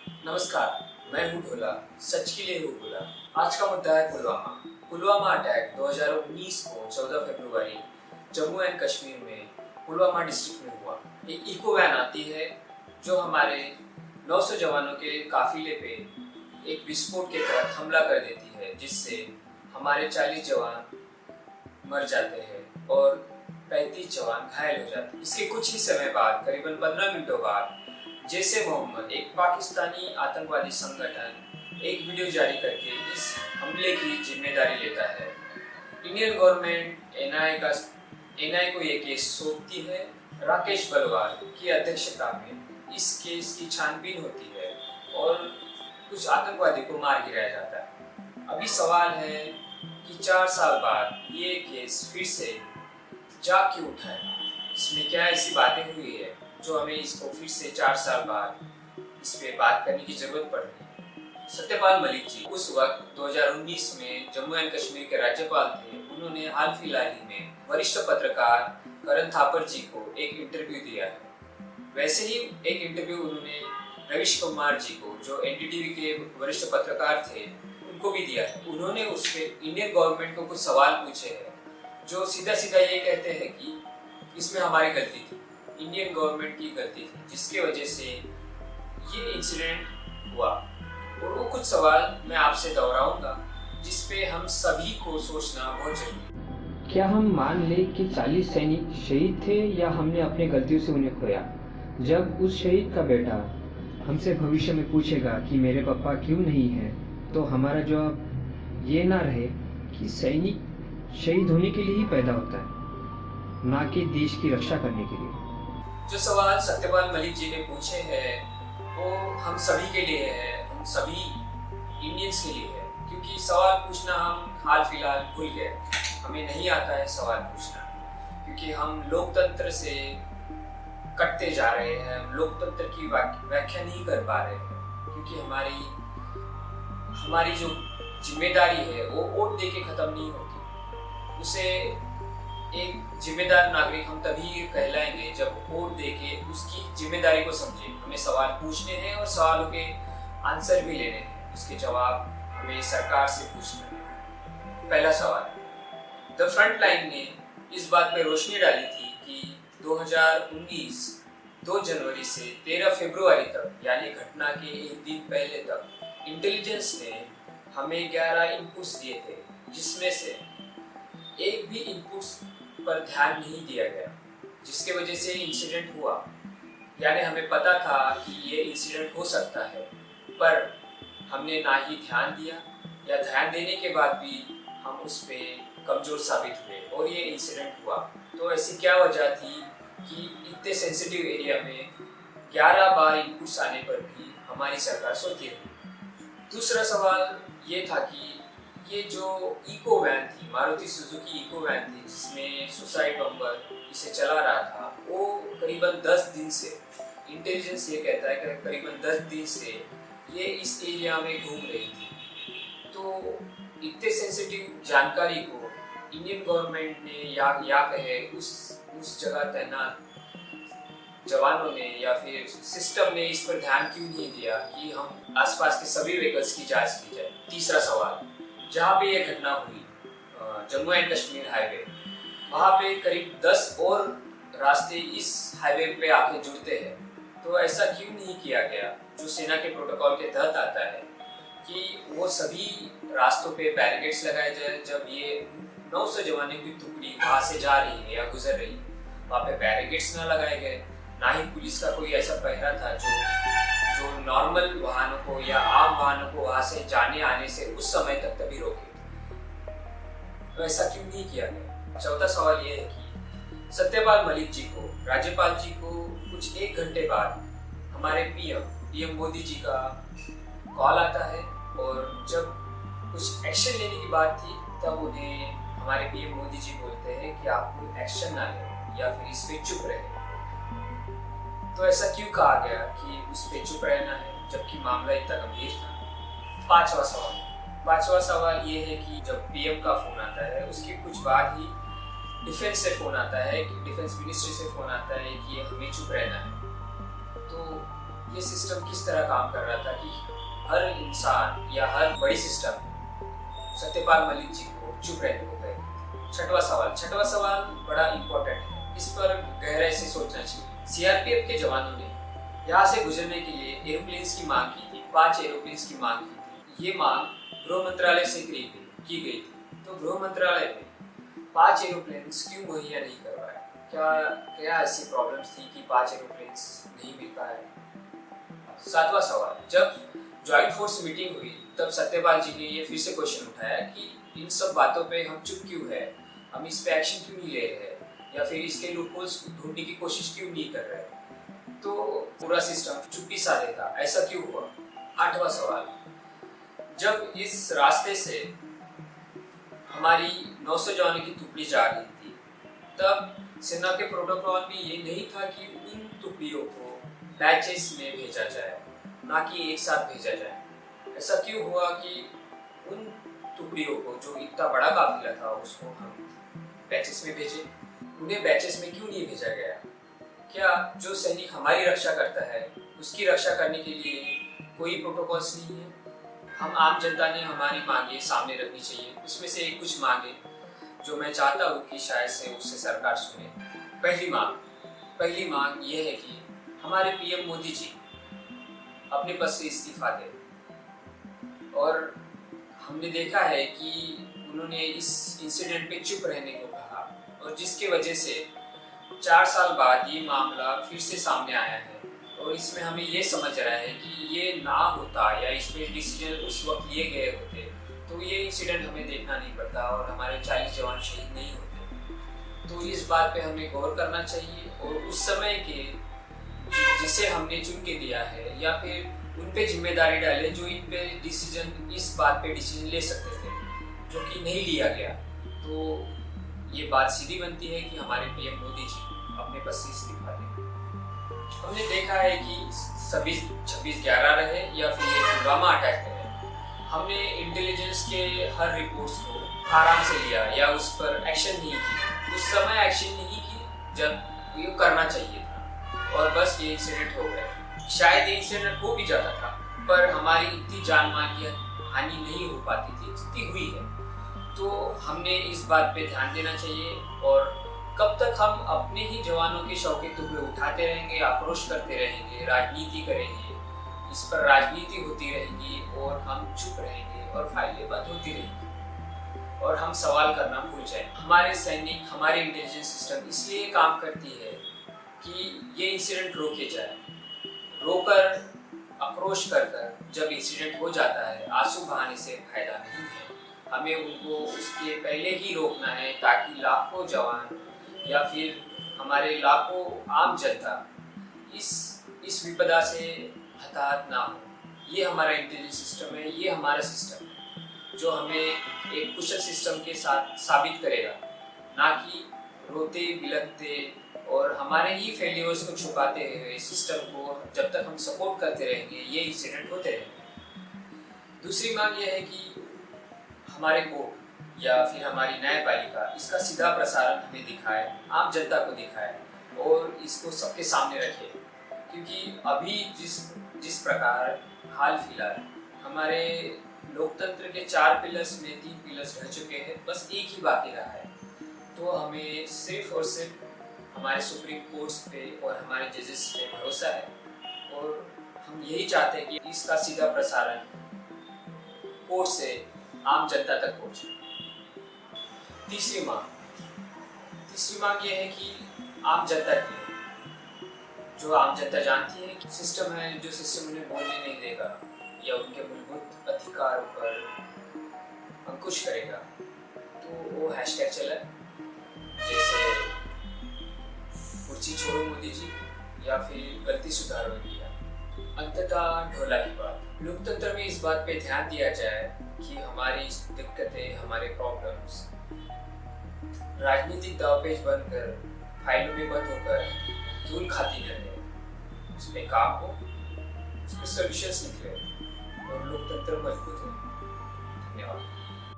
नमस्कार, मैं हूँ भोला, सच के लिए हूँ भोला। आज का मुद्दा है पुलवामा। पुलवामा अटैक 2019 को 14 फरवरी जम्मू एंड कश्मीर में पुलवामा डिस्ट्रिक्ट में हुआ। एक इको वैन आती है जो हमारे 900 जवानों के काफिले पे एक विस्फोट के तहत हमला कर देती है, जिससे हमारे 40 जवान मर जाते हैं और 35 जवान घायल हो जाते हैं। इसके कुछ ही समय बाद, करीबन 15 मिनटों बाद, जैश ए मोहम्मद, एक पाकिस्तानी आतंकवादी संगठन, एक वीडियो जारी करके इस हमले की जिम्मेदारी लेता है। इंडियन गवर्नमेंट एनआईए को ये केस सौंपती है। राकेश बलवाल की अध्यक्षता में इस केस की छानबीन होती है और कुछ आतंकवादी को मार गिराया जाता है। अभी सवाल है कि 4 साल बाद ये केस फिर से जाग क्यों उठा है? इसमें क्या ऐसी बातें हुई है जो हमें इसको फिर से 4 साल बाद इस पे बात करने की जरूरत पड़ रही है? सत्यपाल मलिक जी उस वक्त 2019 में जम्मू एंड कश्मीर के राज्यपाल थे। उन्होंने हाल फिलहाल ही में वरिष्ठ पत्रकार करण थापर जी को एक इंटरव्यू दिया है। वैसे ही एक इंटरव्यू उन्होंने रवीश कुमार जी को, जो एनडीटीवी के वरिष्ठ पत्रकार थे, उनको भी दिया है। उन्होंने उसके इंडियन गवर्नमेंट को कुछ सवाल पूछे हैं जो सीधा सीधा ये कहते हैं कि इसमें हमारी गलती थी, इंडियन गवर्नमेंट की गलती थी, जिसके वजह से ये इंसिडेंट हुआ। और वो कुछ सवाल मैं आपसे दोहराऊंगा जिस पे हम सभी को सोचना बहुत जरूरी है। क्या हम मान लें कि 40 सैनिक शहीद थे या हमने अपनी गलतियों से उन्हें खोया? जब उस शहीद का बेटा हमसे भविष्य में पूछेगा कि मेरे पापा क्यों नहीं हैं, तो हमारा जवाब ये ना रहे कि सैनिक शहीद होने के लिए ही पैदा होता है, ना कि देश की रक्षा करने के लिए। जो सवाल सत्यपाल मलिक जी ने पूछे हैं वो हम सभी के लिए है, हम सभी इंडियंस के लिए है, क्योंकि सवाल पूछना हम हाल फिलहाल भूल गए। हमें नहीं आता है सवाल पूछना, क्योंकि हम लोकतंत्र से कटते जा रहे हैं। हम लोकतंत्र की व्याख्या नहीं कर पा रहे हैं, क्योंकि हमारी जो जिम्मेदारी है वो वोट दे के खत्म नहीं होती। उसे एक जिम्मेदार नागरिक हम तभी कहलाएंगे जब वोट देके उसकी जिम्मेदारी को समझे। हमें सवाल पूछने हैं और सवालों के आंसर भी लेने हैं, उसके जवाब हमें सरकार से पूछना है। पहला सवाल, द फ्रंट लाइन ने इस बात पर रोशनी डाली थी कि 2019 2 जनवरी से 13 फरवरी तक, यानी घटना के एक दिन पहले तक, इंटेलिजेंस ने हमें 11 इनपुट्स दिए थे, जिसमें से एक भी इनपुट्स पर ध्यान नहीं दिया गया, जिसके वजह से इंसिडेंट हुआ। यानी हमें पता था कि ये इंसिडेंट हो सकता है, पर हमने ना ही ध्यान दिया, या ध्यान देने के बाद भी हम उस पे कमजोर साबित हुए और ये इंसिडेंट हुआ। तो ऐसी क्या वजह थी कि इतने सेंसिटिव एरिया में 11 बार इनपुट्स आने पर भी हमारी सरकार सोती रही? दूसरा सवाल ये था कि ये जो इको वैन थी, मारुति सुजुकी इको वैन थी, जिसमें सुसाइड बम्बर इसे चला रहा था, वो करीबन 10 दिन से, इंटेलिजेंस ये कहता है कि करीबन 10 दिन से ये इस एरिया में घूम रही थी। तो इतने सेंसिटिव जानकारी को इंडियन गवर्नमेंट ने या कहे उस जगह तैनात जवानों ने या फिर सिस्टम ने इस पर ध्यान क्यों नहीं दिया कि हम आसपास के सभी व्हीकल्स की जांच की जाए? तीसरा सवाल, जहाँ पे ये घटना हुई, जम्मू एंड कश्मीर हाईवे, वहाँ पे करीब 10 और रास्ते इस हाईवे पे आके जुड़ते हैं। तो ऐसा क्यों नहीं किया गया जो सेना के प्रोटोकॉल के तहत आता है कि वो सभी रास्तों पे बैरिकेड्स लगाए जाए? जब ये 900 जवानों की टुकड़ी वहाँ से जा रही है या गुजर रही है, वहाँ पे बैरिकेड्स ना लगाए गए, ना ही पुलिस का कोई ऐसा पहरा था जो नॉर्मल वाहनों को या आम वाहनों को वहां से जाने आने से उस समय तक तभी रोके। तो ऐसा क्यों नहीं किया गया? चौथा सवाल ये है कि सत्यपाल मलिक जी को, राज्यपाल जी को, कुछ 1 घंटे बाद हमारे पीएम मोदी जी का कॉल आता है, और जब कुछ एक्शन लेने की बात थी तब उन्हें हमारे पीएम मोदी जी बोलते हैं कि आप कोई एक्शन ना लें या फिर इस पे चुप रहे। तो ऐसा क्यों कहा गया कि उस पे चुप रहना है जबकि मामला इतना गंभीर था? पांचवा सवाल ये है कि जब पीएम का फोन आता है उसके कुछ बाद ही डिफेंस से फोन आता है, कि डिफेंस मिनिस्ट्री से फोन आता है कि हमें चुप रहना है। तो ये सिस्टम किस तरह काम कर रहा था कि हर इंसान या हर बड़ी सिस्टम सत्यपाल मलिक जी को चुप रहने को कहे। छठवां सवाल बड़ा इंपॉर्टेंट है, इस पर गहराई से सोचना चाहिए। सीआरपीएफ के जवानों ने यहाँ से गुजरने के लिए एरोप्लेन्स की मांग की थी, 5 एरोप्लेन्स की मांग की थी। ये मांग गृह मंत्रालय से की गई थी। तो गृह मंत्रालय ने 5 एरोप्लेन्स क्यों मुहैया नहीं करवाए? क्या ऐसी प्रॉब्लम्स थी कि 5 एरोप्लेन्स नहीं मिल पाए? 7वां सवाल, जब ज्वाइंट फोर्स मीटिंग हुई तब सत्यपाल जी ने ये फिर से क्वेश्चन उठाया कि इन सब बातों पे हम चुप क्यों है, हम इस पे एक्शन क्यों नहीं ले रहे या फिर इसके लूपहोल्स ढूंढने की कोशिश क्यों नहीं कर रहे? तो पूरा सिस्टम चुप्पी साधे था, ऐसा क्यों हुआ? 8वां सवाल, जब इस रास्ते से हमारी 900 जवानों की टुकड़ी जा रही थी तब सेना के प्रोटोकॉल में ये नहीं था कि उन टुकड़ियों को बैचेस में भेजा जाए, ना कि एक साथ भेजा जाए। ऐसा क्यों हुआ कि उन टुकड़ियों को, जो इतना बड़ा काफिला था, उसको हम बैचेस में भेजे? उन्हें बैचेस में क्यों नहीं भेजा गया? क्या जो सैनिक हमारी रक्षा करता है उसकी रक्षा करने के लिए कोई प्रोटोकॉल्स नहीं है? हम आम जनता ने हमारी मांगे सामने रखनी चाहिए। उसमें से कुछ मांगे जो मैं चाहता हूँ कि शायद से उससे सरकार सुने। पहली मांग ये है कि हमारे पीएम मोदी जी अपने पद से इस्तीफा दें। और हमने देखा है कि उन्होंने इस इंसिडेंट पे चुप रहने को कहा और जिसके वजह से 4 साल बाद ये मामला फिर से सामने आया है। और इसमें हमें ये समझ रहा है कि ये ना होता या इस पे डिसीजन उस वक्त लिए गए होते तो ये इंसिडेंट हमें देखना नहीं पड़ता और हमारे 40 जवान शहीद नहीं होते। तो इस बात पे हमें गौर करना चाहिए और उस समय के जिसे हमने चुन के दिया है या फिर उन पे जिम्मेदारी डाले जो इन पे डिसीजन, इस बात पे डिसीजन ले सकते थे, जो कि नहीं लिया गया। तो ये बात सीधी बनती है कि हमारे पीएम मोदी जी अपने पद से इस्तीफा दें। हमने देखा है कि 26/11 रहे या फिर ये पुलवामा अटैक रहे, हमने इंटेलिजेंस के हर रिपोर्ट्स को आराम से लिया या उस पर एक्शन नहीं की। उस समय एक्शन नहीं की जब ये करना चाहिए था और बस ये इंसिडेंट हो गया। शायद ये इंसिडेंट हो भी जाता था पर हमारी इतनी जान माल की हानि नहीं हो पाती थी जितनी हुई है। तो हमने इस बात पे ध्यान देना चाहिए। और कब तक हम अपने ही जवानों के शव के टुकड़े उठाते रहेंगे, आक्रोश करते रहेंगे, राजनीति करेंगे, इस पर राजनीति होती रहेगी और हम चुप रहेंगे और फाइलें बंद होती रहेंगी और हम सवाल करना भूल जाए। हमारे सैनिक, हमारे इंटेलिजेंस सिस्टम इसलिए काम करती है कि ये इंसिडेंट रोके जाए। रोकर, आक्रोश कर जब इंसिडेंट हो जाता है, आंसू बहाने से फायदा नहीं है। हमें उनको उसके पहले ही रोकना है ताकि लाखों जवान या फिर हमारे लाखों आम जनता इस विपदा से हताहत ना हो। ये हमारा इंटेलिजेंस सिस्टम है, ये हमारा सिस्टम है जो हमें एक कुशल सिस्टम के साथ साबित करेगा, ना कि रोते बिलखते और हमारे ही फेलियर्स को छुपाते हुए सिस्टम को जब तक हम सपोर्ट करते रहेंगे ये इंसिडेंट होते रहेंगे। दूसरी मांग ये है कि हमारे कोर्ट या फिर हमारी न्यायपालिका इसका सीधा प्रसारण हमें दिखाए, आम जनता को दिखाए और इसको सबके सामने रखे। क्योंकि अभी जिस प्रकार हाल फिलहाल हमारे लोकतंत्र के 4 पिलर्स में 3 पिलर्स ढह चुके हैं, बस एक ही बाकी रहा है। तो हमें सिर्फ और सिर्फ हमारे सुप्रीम कोर्ट्स पे और हमारे जजेस पे भरोसा है और हम यही चाहते हैं कि इसका सीधा प्रसारण कोर्ट से आम जनता तक पहुंचे। तीसरी मांग ये है कि आम जनता की, जो आम जनता जानती है कि सिस्टम है जो सिस्टम उन्हें बोलने नहीं देगा या उनके मूलभूत अधिकारों पर अंकुश करेगा, तो वो हैशटैग चला जैसे कुर्सी छोड़ो मोदी जी या फिर गलती सुधारो इंडिया। अंततः ढोला की बात, लोकतंत्र में इस बात पे ध्यान दिया जाए कि हमारी दिक्कतें, हमारे प्रॉब्लम्स राजनीतिक दावपेच बनकर, फाइलों में बंद होकर धूल खाती न रहे, उस पर काम हो, उस पर सॉल्यूशंस निकले और लोकतंत्र मजबूत हो। धन्यवाद।